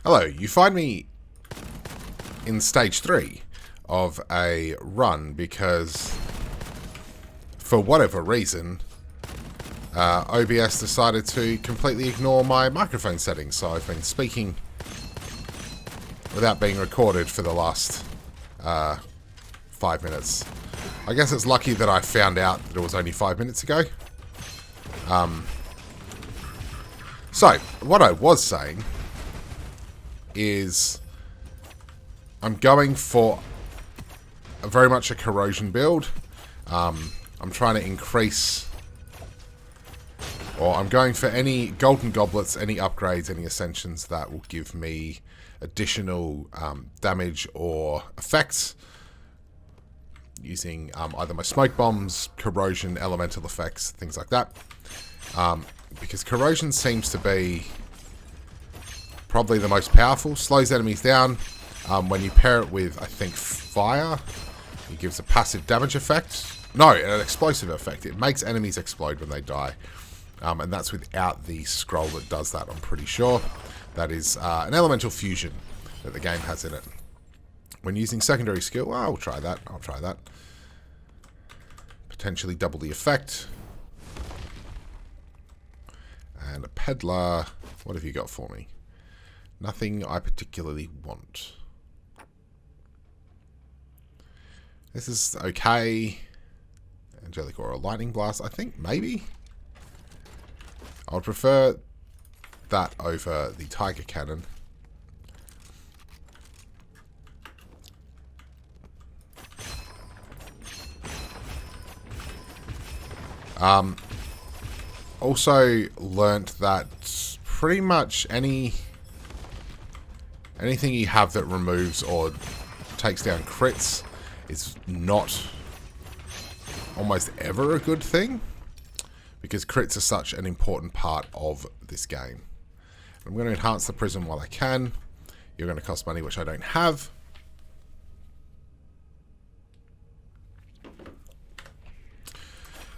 Hello, you find me in stage 3 of a run because, for whatever reason, OBS decided to completely ignore my microphone settings, so I've been speaking without being recorded for the last 5 minutes. I guess it's lucky that I found out that it was only 5 minutes ago. So, what I was saying is I'm going for very much a corrosion build. I'm trying to increase, or I'm going for any golden goblets, any upgrades, any ascensions that will give me additional damage or effects using either my smoke bombs, corrosion, elemental effects, things like that. Because corrosion seems to be probably the most powerful. Slows enemies down. When you pair it with, I think, fire, it gives a passive damage effect. No, an explosive effect. It makes enemies explode when they die. And that's without the scroll that does that, I'm pretty sure. That is an elemental fusion that the game has in it. When using secondary skill, well, I'll try that. I'll try that. Potentially double the effect. And a peddler. What have you got for me? Nothing I particularly want. This is okay. Angelic Aura, Lightning Blast, I think, maybe? I would prefer that over the Tiger Cannon. Also learnt that pretty much anything you have that removes or takes down crits is not almost ever a good thing, because crits are such an important part of this game. I'm going to enhance the prism while I can. You're going to cost money, which I don't have.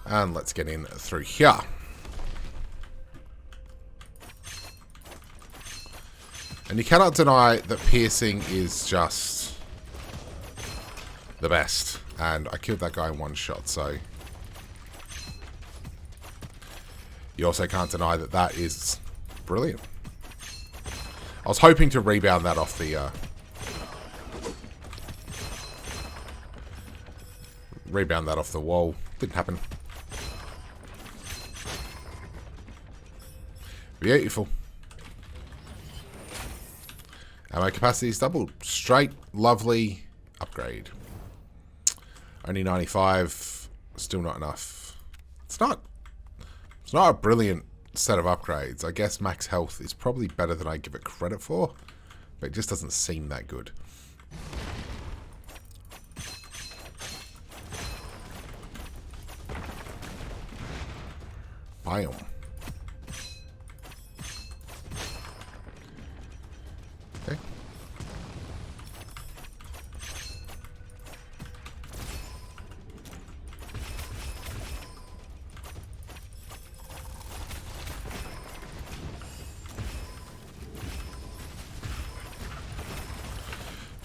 And let's get in through here. And you cannot deny that piercing is just the best. And I killed that guy in one shot, so... You also can't deny that that is brilliant. I was hoping to rebound that off the... rebound that off the wall. Didn't happen. Beautiful. Ammo capacity is doubled. Straight, lovely upgrade. Only 95. Still not enough. It's not a brilliant set of upgrades. I guess max health is probably better than I give it credit for, but it just doesn't seem that good. Biome. Okay.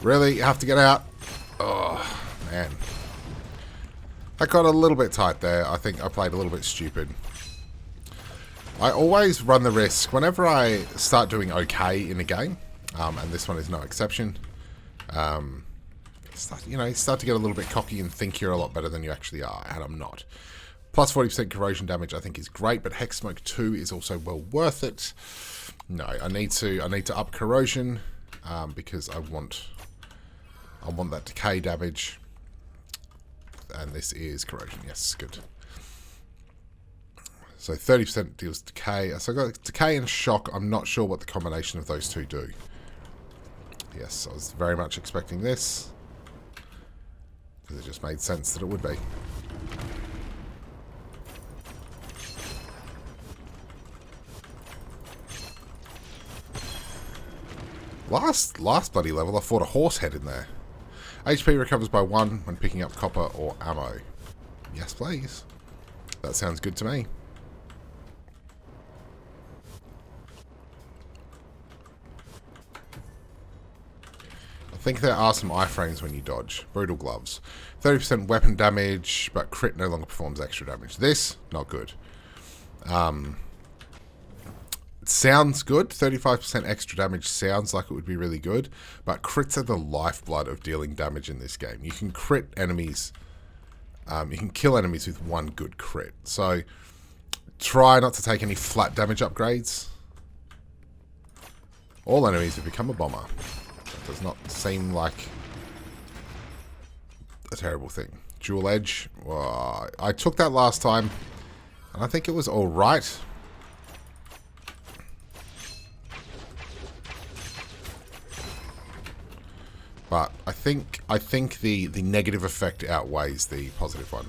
Really? You have to get out? Oh, man. That got a little bit tight there. I think I played a little bit stupid. I always run the risk, whenever I start doing okay in a game, and this one is no exception, you start to get a little bit cocky and think you're a lot better than you actually are, and I'm not. Plus 40% corrosion damage I think is great, but Hex Smoke 2 is also well worth it. No, I need to up corrosion, because I want that decay damage. And this is corrosion. Yes, good. So 30% deals decay. So I got decay and shock. I'm not sure what the combination of those two do. Yes, I was very much expecting this, because it just made sense that it would be. Last bloody level, I fought a horse head in there. HP recovers by 1 when picking up copper or ammo. Yes, please. That sounds good to me. think there are some iframes when you dodge. Brutal gloves. 30% weapon damage, but crit no longer performs extra damage. This, not good. It sounds good. 35% extra damage sounds like it would be really good, but crits are the lifeblood of dealing damage in this game. You can crit enemies. You can kill enemies with one good crit. So try not to take any flat damage upgrades. All enemies have become a bomber. That does not seem like a terrible thing. Dual edge. Well, I took that last time, and I think it was alright. But I think the negative effect outweighs the positive one.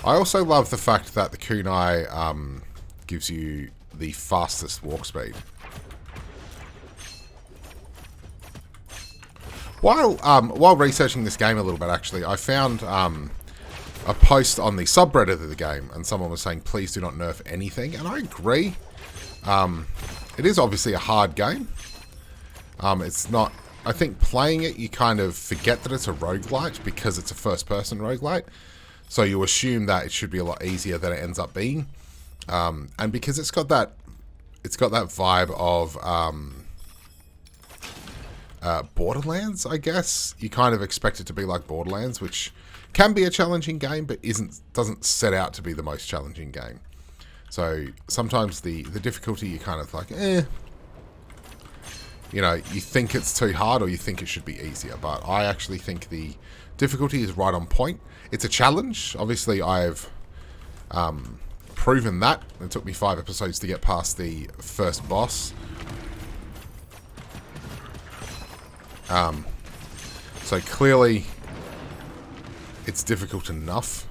I also love the fact that the kunai gives you the fastest walk speed. While researching this game a little bit, actually, I found a post on the subreddit of the game, and someone was saying, please do not nerf anything, and I agree. It is obviously a hard game. It's not... I think playing it, you kind of forget that it's a roguelite, because it's a first-person roguelite, so you assume that it should be a lot easier than it ends up being. And because it's got that vibe of Borderlands, I guess, you kind of expect it to be like Borderlands, which can be a challenging game, but doesn't set out to be the most challenging game. So sometimes the difficulty, you kind of like, you know, you think it's too hard or you think it should be easier. But I actually think the difficulty is right on point. It's a challenge. Obviously, I've proven that. It took me 5 episodes to get past the first boss. So clearly, it's difficult enough.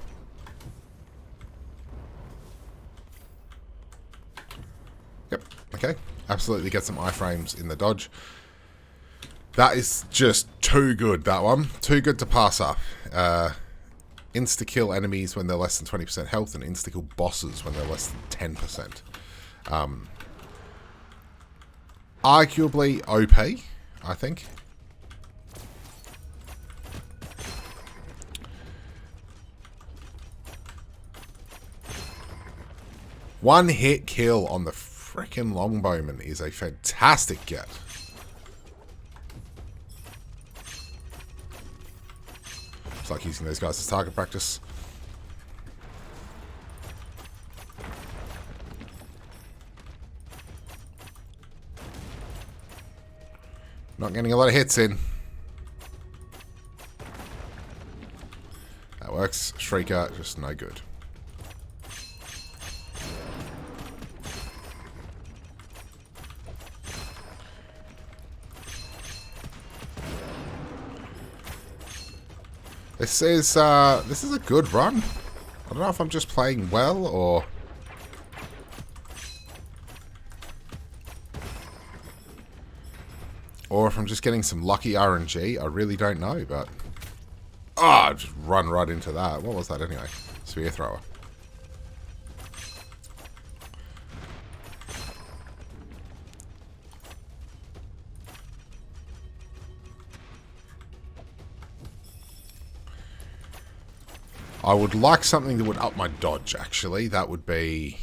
Yep, okay. Absolutely get some iframes in the dodge. That is just too good, that one. Too good to pass up. Insta-kill enemies when they're less than 20% health, and insta-kill bosses when they're less than 10%. Arguably OP, I think. One hit kill on the frickin' longbowman is a fantastic get. It's like using those guys as target practice. Not getting a lot of hits in. That works. Shrieker, just no good. This is a good run. I don't know if I'm just playing well or if I'm just getting some lucky RNG. I really don't know, but I just run right into that. What was that anyway? Spear thrower. I would like something that would up my dodge, actually. That would be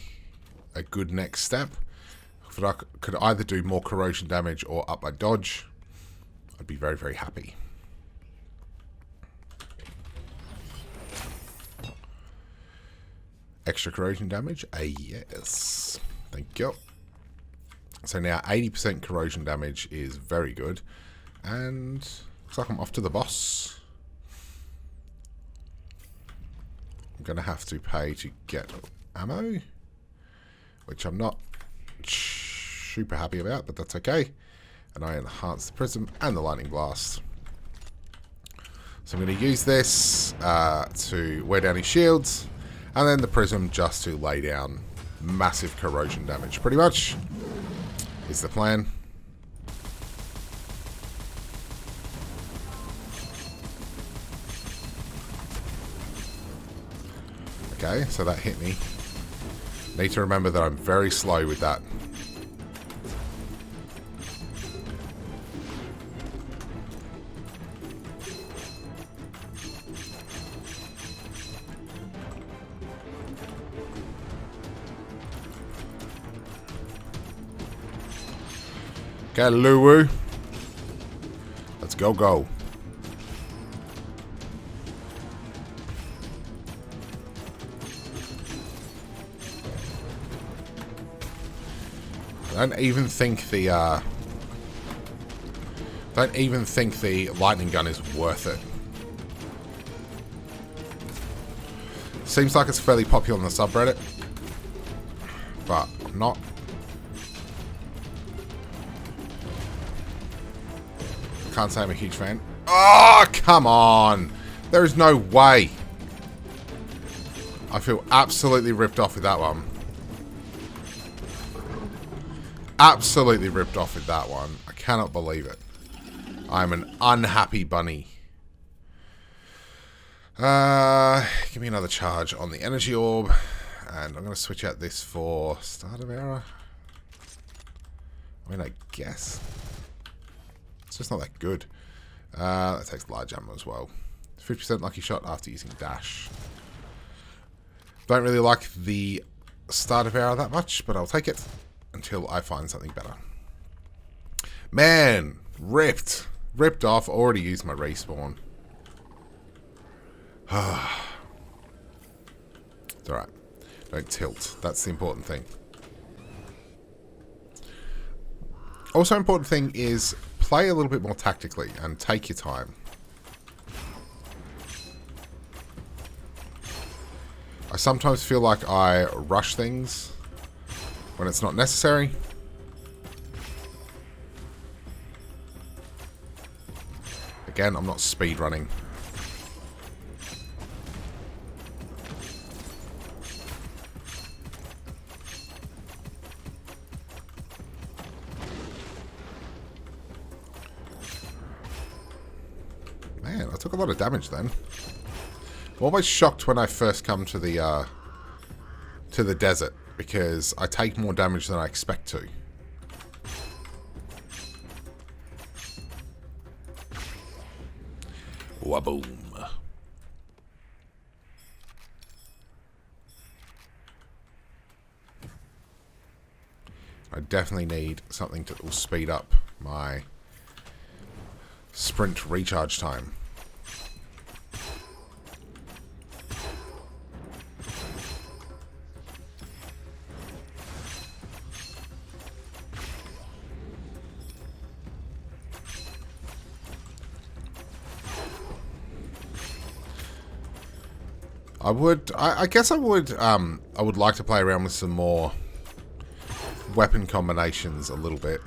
a good next step. If I could either do more corrosion damage or up my dodge, I'd be very, very happy. Extra corrosion damage? Yes. Thank you. So now 80% corrosion damage is very good. And looks like I'm off to the boss. I'm going to have to pay to get ammo, which I'm not super happy about, but that's okay. And I enhance the prism and the lightning blast. So I'm going to use this to wear down his shields, and then the prism just to lay down massive corrosion damage. Pretty much is the plan. Okay, so that hit me. Need to remember that I'm very slow with that. Okay, Luwu. Let's go. I don't even think the lightning gun is worth it. Seems like it's fairly popular on the subreddit, but not. Can't say I'm a huge fan. Oh, come on! There is no way. I feel absolutely ripped off with that one. Absolutely ripped off with that one. I cannot believe it. I'm an unhappy bunny. Give me another charge on the energy orb. And I'm going to switch out this for Start of Era. I mean, I guess. It's just not that good. That takes large ammo as well. 50% lucky shot after using dash. Don't really like the Start of Era that much, but I'll take it until I find something better. Man, ripped. Ripped off. Already used my respawn. It's alright. Don't tilt. That's the important thing. Also important thing is play a little bit more tactically and take your time. I sometimes feel like I rush things when it's not necessary. Again, I'm not speedrunning. Man, I took a lot of damage then. I'm always shocked when I first come to the desert, because I take more damage than I expect to. Waboom. I definitely need something that will speed up my sprint recharge time. I guess I would like to play around with some more weapon combinations a little bit.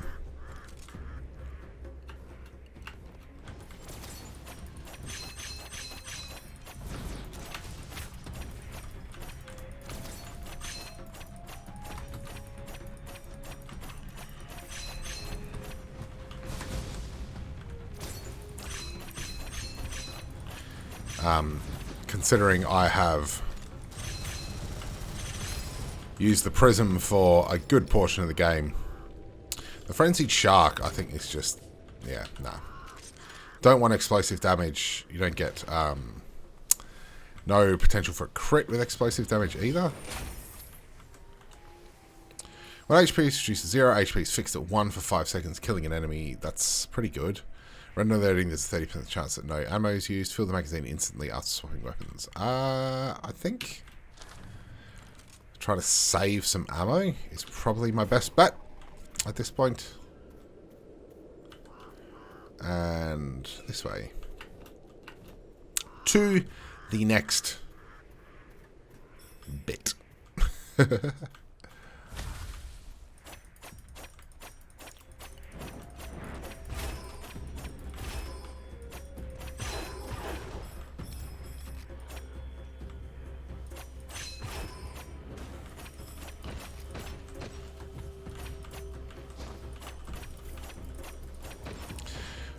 Considering I have used the prism for a good portion of the game. The Frenzied Shark, I think, is just... yeah, nah. Don't want explosive damage. You don't get... no potential for a crit with explosive damage either. When HP is reduced to 0, HP is fixed at 1 for 5 seconds, killing an enemy. That's pretty good. Random loading, there's a 30% chance that no ammo is used. Fill the magazine instantly after swapping weapons. I think try to save some ammo is probably my best bet at this point. And this way. To the next bit.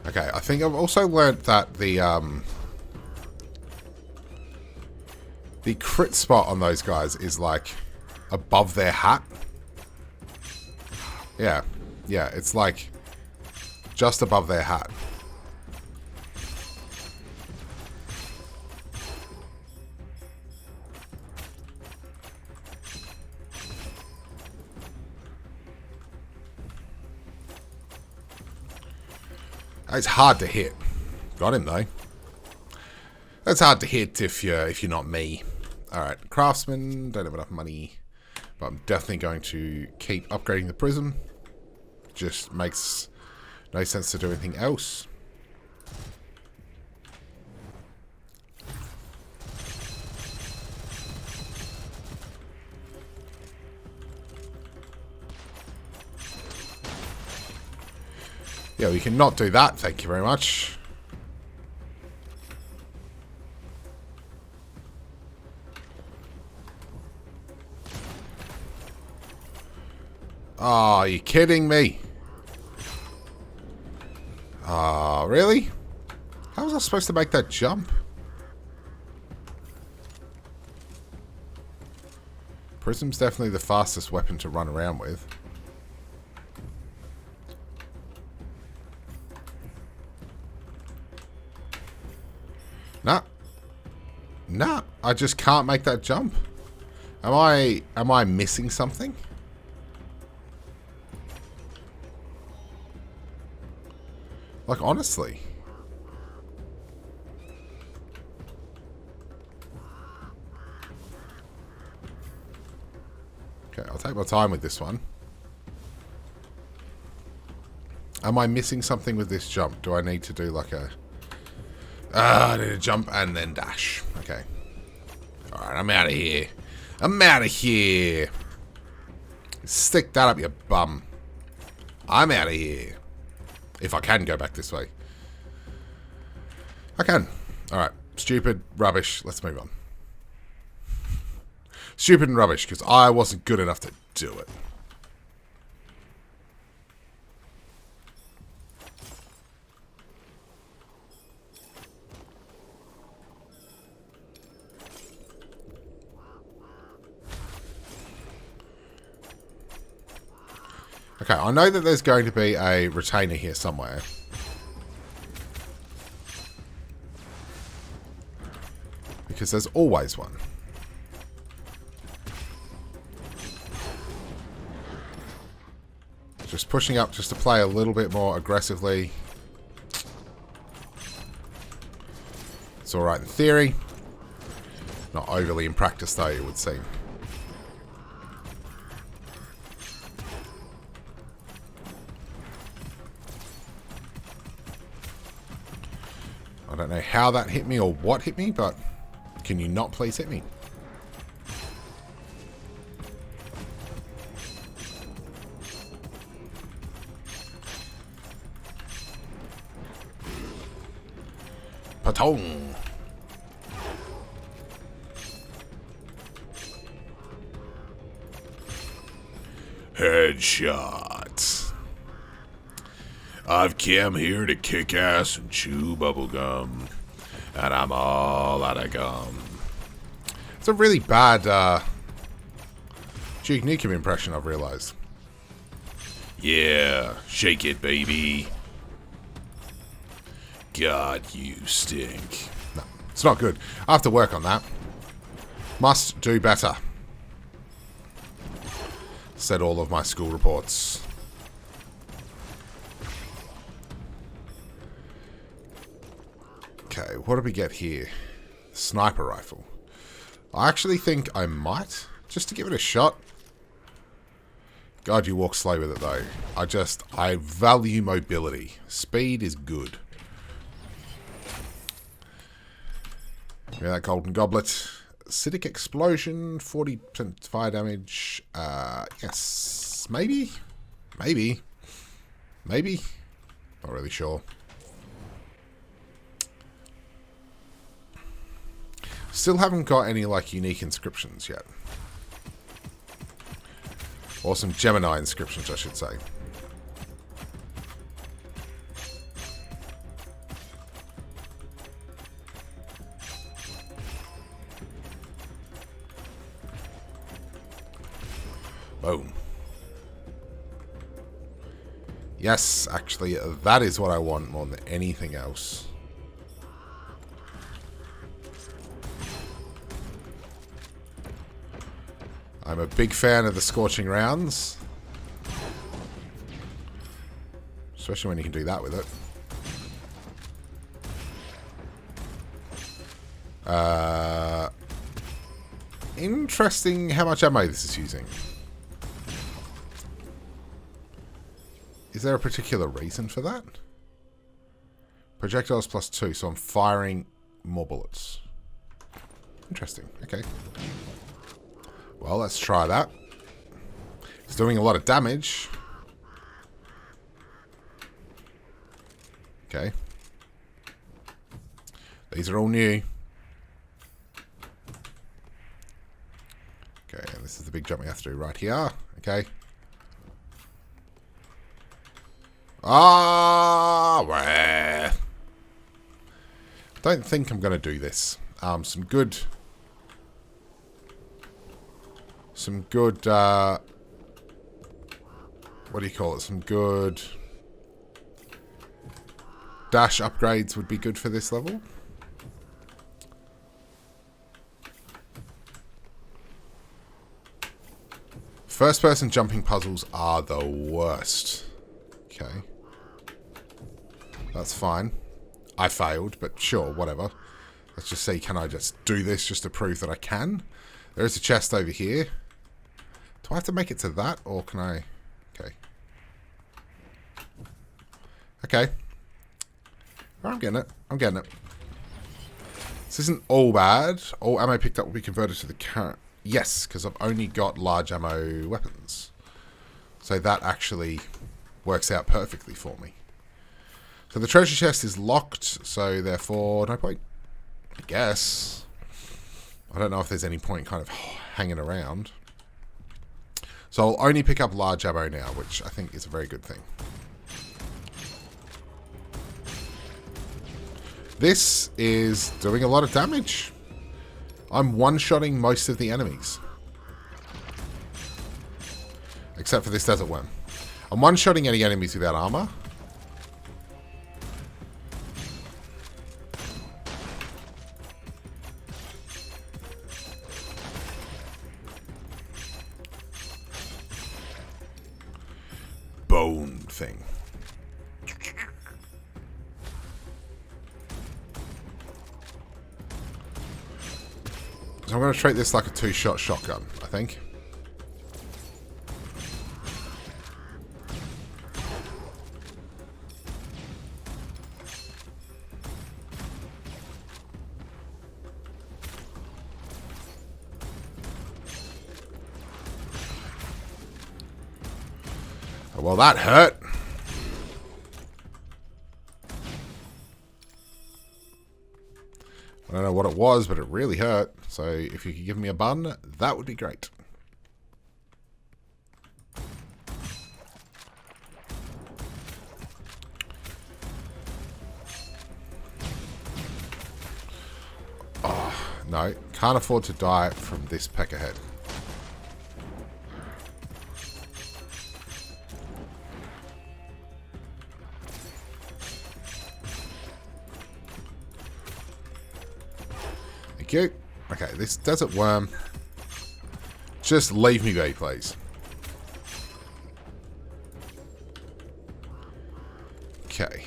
Okay, I think I've also learned that the crit spot on those guys is like above their hat. Yeah. Yeah, it's like just above their hat. It's hard to hit. Got him though. That's hard to hit if you're not me. Alright, craftsman, don't have enough money. But I'm definitely going to keep upgrading the prism. Just makes no sense to do anything else. Yeah, we cannot do that, thank you very much. Oh, are you kidding me? Oh, really? How was I supposed to make that jump? Prism's definitely the fastest weapon to run around with. Nah. Nah, I just can't make that jump. Am I missing something? Like, honestly. Okay, I'll take my time with this one. Am I missing something with this jump? Do I need to do like a... I need to jump and then dash. Okay. Alright, I'm out of here. I'm out of here. Stick that up your bum. I'm out of here. If I can go back this way. I can. Alright. Stupid, rubbish. Let's move on. Stupid and rubbish, because I wasn't good enough to do it. Okay, I know that there's going to be a retainer here somewhere. Because there's always one. Just pushing up just to play a little bit more aggressively. It's alright in theory. Not overly in practice though, it would seem. I don't know how that hit me or what hit me, but can you not please hit me? Patong. Headshot. I've come here to kick ass and chew bubblegum. And I'm all out of gum. It's a really bad Duke Nukem impression, I've realized. Yeah, shake it, baby. God, you stink. No, it's not good. I have to work on that. Must do better. Said all of my school reports. Okay, what do we get here? Sniper rifle. I actually think I might, just to give it a shot. God, you walk slow with it though. I value mobility. Speed is good. Yeah, that golden goblet. Acidic explosion, 40% fire damage. Yes, maybe? Maybe. Maybe? Not really sure. Still haven't got any, like, unique inscriptions yet. Or some Gemini inscriptions, I should say. Boom. Yes, actually, that is what I want more than anything else. I'm a big fan of the scorching rounds. Especially when you can do that with it. Interesting how much ammo this is using. Is there a particular reason for that? Projectiles +2, so I'm firing more bullets. Interesting, okay. Well, let's try that. It's doing a lot of damage. Okay. These are all new. Okay, and this is the big jump we have to do right here. Okay. Where? Don't think I'm going to do this. Some good, what do you call it? Some good dash upgrades would be good for this level. First-person jumping puzzles are the worst. Okay. That's fine. I failed, but sure, whatever. Let's just see, can I just do this just to prove that I can? There is a chest over here. Do I have to make it to that, or can I... Okay. Okay. I'm getting it. I'm getting it. This isn't all bad. All ammo picked up will be converted to the current... Yes, because I've only got large ammo weapons. So that actually works out perfectly for me. So the treasure chest is locked, so therefore no point. I guess. I don't know if there's any point kind of hanging around. So I'll only pick up large ammo now, which I think is a very good thing. This is doing a lot of damage. I'm one-shotting most of the enemies. Except for this desert worm. I'm one-shotting any enemies without armor. Bone thing. So I'm going to treat this like a two-shot shotgun, I think. Well, that hurt. I don't know what it was, but it really hurt. So if you could give me a bun, that would be great. Oh, no. Can't afford to die from this peckerhead. Thank you. Okay, this desert worm. Just leave me be, please. Okay.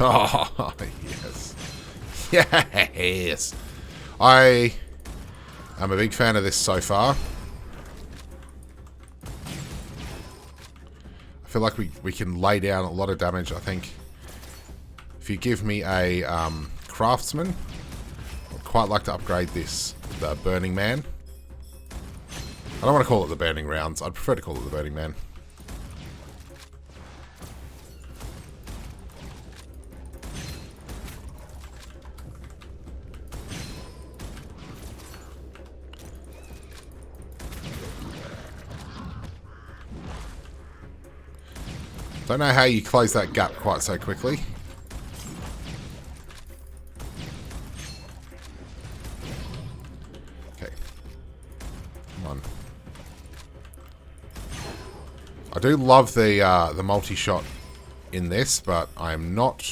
Oh, yes. Yes. I'm a big fan of this so far. I feel like we can lay down a lot of damage, I think. If you give me a craftsman, I'd quite like to upgrade this, the Burning Man. I don't want to call it the Burning Rounds. I'd prefer to call it the Burning Man. Don't know how you close that gap quite so quickly. Okay. Come on. I do love the multi-shot in this, but I'm not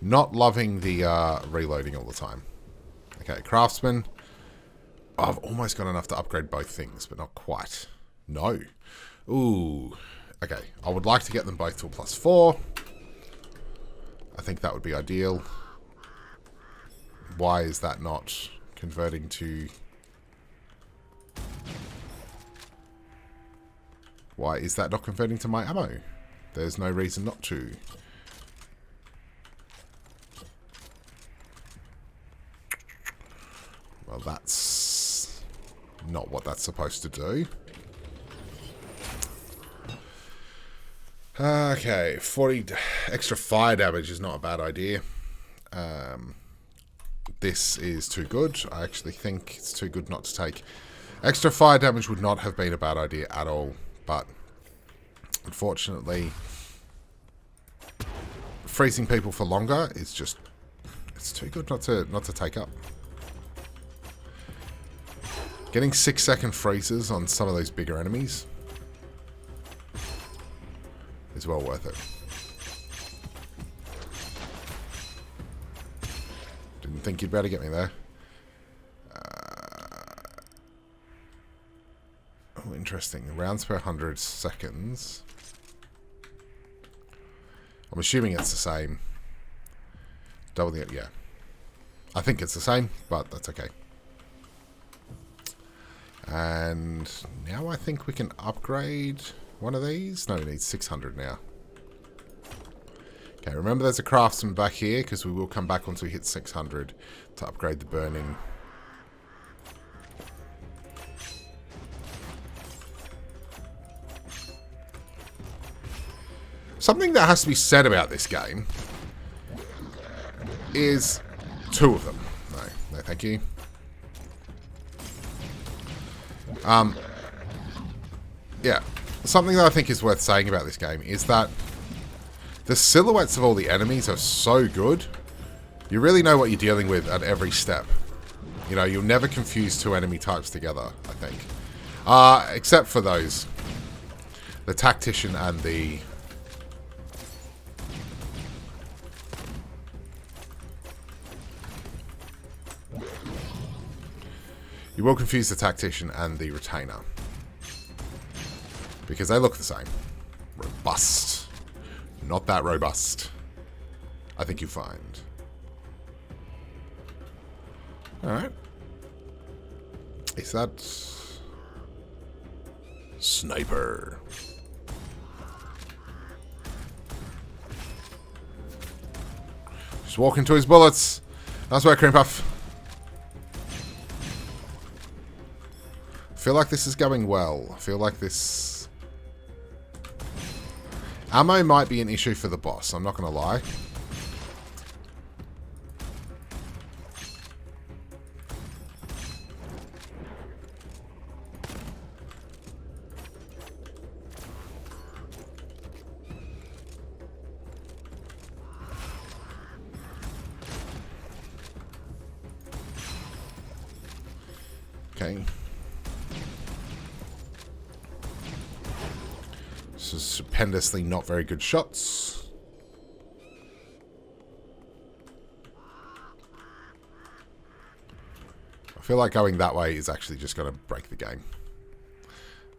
loving the reloading all the time. Okay, Craftsman. Oh, I've almost got enough to upgrade both things, but not quite. No. Ooh. Okay, I would like to get them both to a +4. I think that would be ideal. Why is that not converting to... Why is that not converting to my ammo? There's no reason not to. Well, that's not what that's supposed to do. Okay, 40 extra fire damage is not a bad idea. This is too good. I actually think it's too good not to take. Extra fire damage would not have been a bad idea at all, but unfortunately, freezing people for longer is just, it's too good not to take up. Getting 6-second freezes on some of those bigger enemies is well worth it. Didn't think you'd better get me there. Oh, interesting. Rounds per 100 seconds. I'm assuming it's the same. Doubling it, yeah. I think it's the same, but that's okay. And now I think we can upgrade one of these. No, we need 600 now. Okay, remember there's a craftsman back here, because we will come back once we hit 600 to upgrade the burning. Something that has to be said about this game is 2 of them. No, thank you. Yeah, something that I think is worth saying about this game is that the silhouettes of all the enemies are so good. You really know what you're dealing with at every step. You know, you'll never confuse 2 enemy types together, I think. Except for those. The tactician and the... You will confuse the tactician and the retainer. Because they look the same. Robust. Not that robust. I think you find. Alright. Is that... Sniper. Just walk into his bullets. That's where Cream Puff. I feel like this is going well. I feel like this... Ammo might be an issue for the boss, I'm not going to lie. Okay. This is stupendously not very good shots. I feel like going that way is actually just going to break the game.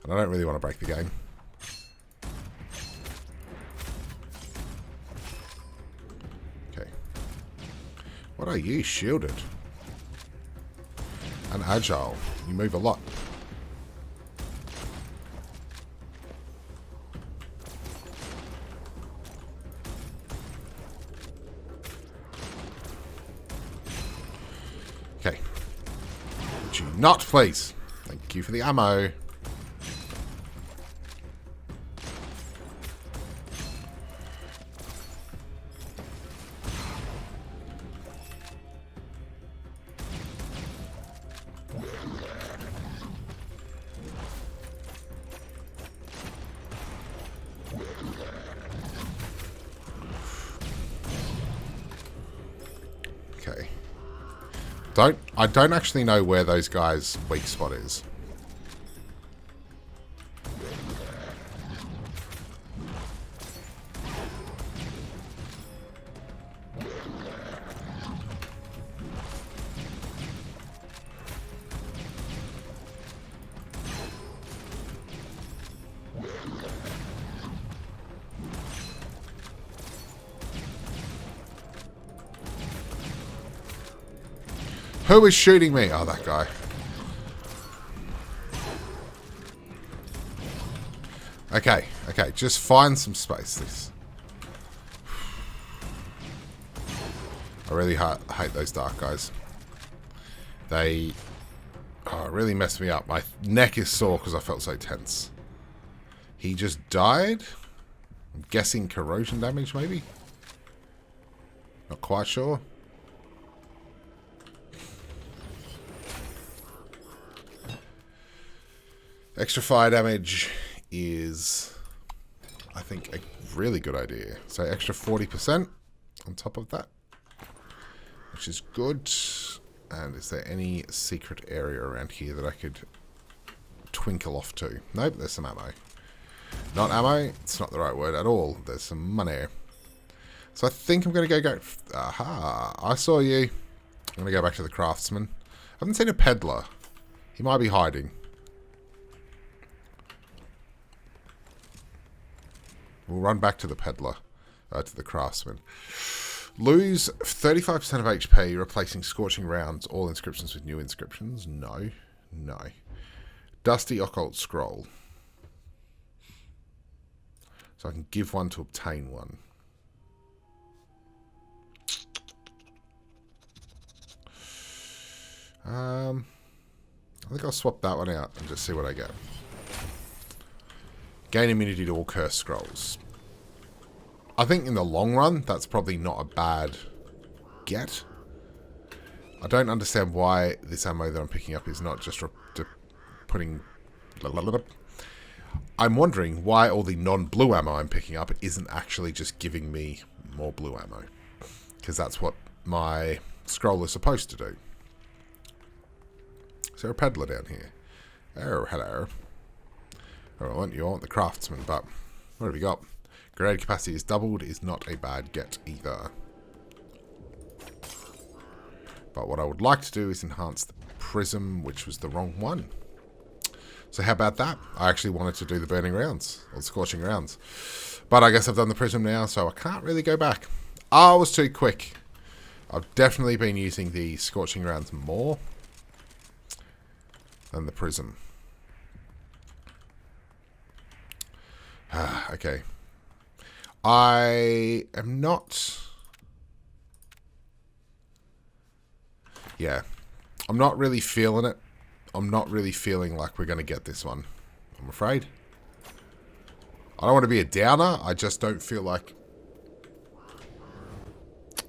And I don't really want to break the game. Okay. What are you? Shielded. And agile. You move a lot. Okay. Would you not, please? Thank you for the ammo. I don't actually know where those guys' weak spot is. Who is shooting me? Oh, that guy. Okay, okay, just find some space, this. I really hate those dark guys. They really messed me up. My neck is sore because I felt so tense. He just died? I'm guessing corrosion damage, maybe? Not quite sure. Extra fire damage is, I think, a really good idea. So extra 40% on top of that, which is good. And is there any secret area around here that I could twinkle off to? Nope, there's some ammo. Not ammo, it's not the right word at all. There's some money. So I think I'm going to go... Aha, I saw you. I'm going to go back to the craftsman. I haven't seen a peddler. He might be hiding. We'll run back to the peddler, to the craftsman. Lose 35% of HP, replacing scorching rounds, all inscriptions with new inscriptions. No, no. Dusty occult scroll. So I can give one to obtain one. I think I'll swap that one out and just see what I get. Gain immunity to all curse scrolls. I think in the long run, that's probably not a bad get. I don't understand why this ammo that I'm picking up is not just putting... I'm wondering why all the non-blue ammo I'm picking up isn't actually just giving me more blue ammo. Because that's what my scroll is supposed to do. Is there a peddler down here? Oh, hello. Oh, you want the craftsman, but what have you got? Grenade capacity is doubled, is not a bad get either. But what I would like to do is enhance the prism, which was the wrong one. So how about that? I actually wanted to do the burning rounds, or the scorching rounds. But I guess I've done the prism now, so I can't really go back. I was too quick. I've definitely been using the scorching rounds more than the prism. Okay. I am not... Yeah. I'm not really feeling it. I'm not really feeling like we're going to get this one, I'm afraid. I don't want to be a downer. I just don't feel like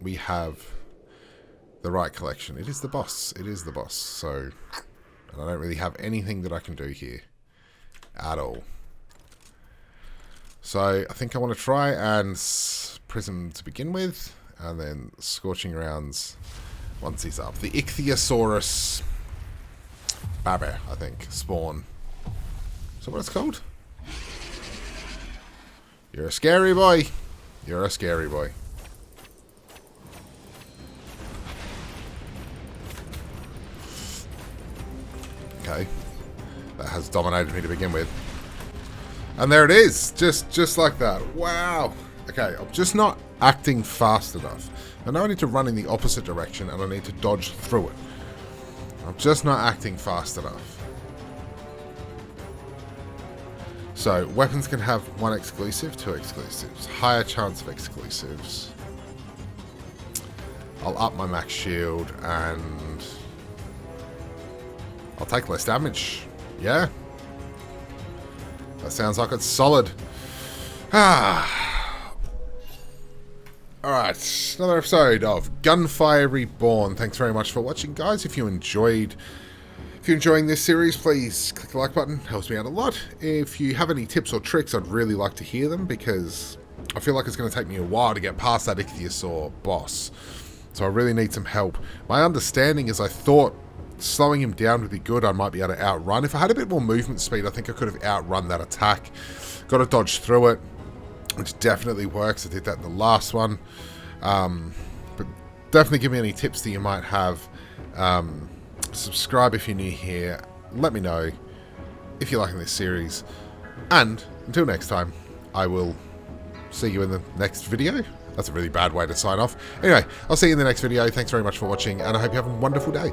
we have the right collection. It is the boss. It is the boss. So, and I don't really have anything that I can do here at all. So I think I want to try and prism to begin with, and then scorching rounds once he's up. The Ichthyosaurus Babber, I think, spawn. Is that what it's called? You're a scary boy. You're a scary boy. Okay. That has dominated me to begin with. And there it is, just like that. Wow. Okay, I'm just not acting fast enough. I know I need to run in the opposite direction and I need to dodge through it. I'm just not acting fast enough. So, weapons can have 1 exclusive, 2 exclusives. Higher chance of exclusives. I'll up my max shield and I'll take less damage. Yeah. That sounds like it's solid. Alright, another episode of Gunfire Reborn. Thanks very much for watching, guys. If you're enjoying this series, please click the like button. Helps me out a lot. If you have any tips or tricks, I'd really like to hear them, because I feel like it's going to take me a while to get past that Ichthyosaur boss. So I really need some help. My understanding is I thought slowing him down would be good. I might be able to outrun. If I had a bit more movement speed, I think I could have outrun that attack. Got to dodge through it, which definitely works. I did that in the last one. But definitely give me any tips that you might have. Subscribe if you're new here. Let me know if you're liking this series. And until next time, I will see you in the next video. That's a really bad way to sign off. Anyway, I'll see you in the next video. Thanks very much for watching, and I hope you have a wonderful day.